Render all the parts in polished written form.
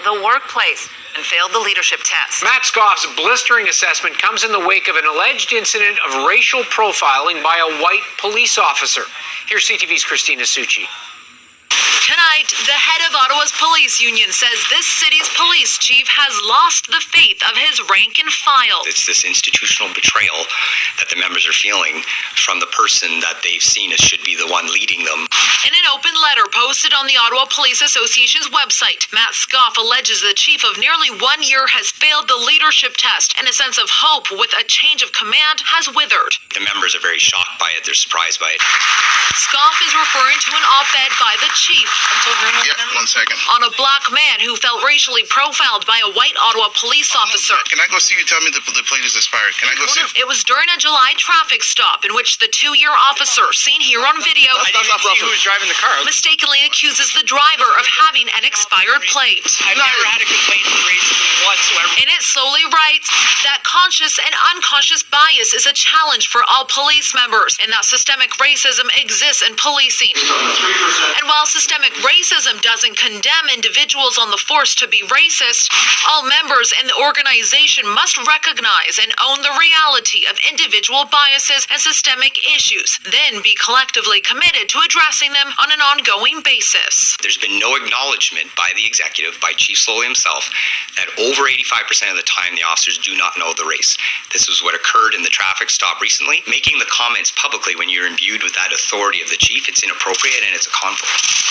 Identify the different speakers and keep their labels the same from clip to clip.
Speaker 1: the workplace and failed the leadership test.
Speaker 2: Matt Scoff's blistering assessment comes in the wake of an alleged incident of racial profiling by a white police officer. Here's CTV's Christina Succi.
Speaker 3: Tonight, the head of Ottawa's police union says this city's police chief has lost the faith of his rank and file.
Speaker 4: It's this institutional betrayal that the members are feeling from the person that they've seen as should be the one leading them.
Speaker 3: In an open letter posted on the Ottawa Police Association's website, Matt Scoff alleges the chief of nearly 1 year has failed the leadership test, and a sense of hope with a change of command has withered.
Speaker 4: The members are very shocked by it. They're surprised by it.
Speaker 3: Scoff is referring to an op-ed by the chief.
Speaker 5: Yep, 1 second.
Speaker 3: On a black man who felt racially profiled by a white Ottawa police officer.
Speaker 5: Can I go see you? Tell me the plate is expired. Can I go see?
Speaker 3: It was during a July traffic stop in which the 2-year officer, seen here on video,
Speaker 2: I didn't see who was driving the car.
Speaker 3: mistakenly accuses the driver of having an expired plate.
Speaker 2: I've never had a complaint from racism whatsoever.
Speaker 3: And it slowly writes that conscious and unconscious bias is a challenge for all police members, and that systemic racism exists in policing. And while systemic racism doesn't condemn individuals on the force to be racist, all members in the organization must recognize and own the reality of individual biases and systemic issues, then be collectively committed to addressing them on an ongoing basis.
Speaker 4: There's been no acknowledgement by the executive, by Chief Slowly himself, that over 85% of the time the officers do not know the race. This was what occurred in the traffic stop recently. Making the comments publicly when you're imbued with that authority of the chief, it's inappropriate and it's a conflict.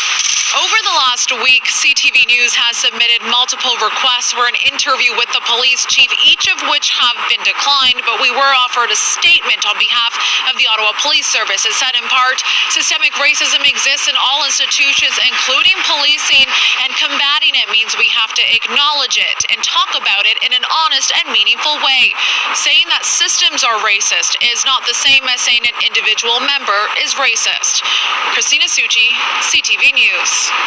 Speaker 3: Over the last week, CTV News has submitted multiple requests for an interview with the police chief, each of which have been declined, but we were offered a statement on behalf of the Ottawa Police Service. It said in part, systemic racism exists in all institutions, including policing, and combating it means we have to acknowledge it and talk about it in an honest and meaningful way. Saying that systems are racist is not the same as saying an individual member is racist. Christina Succi, CTV News.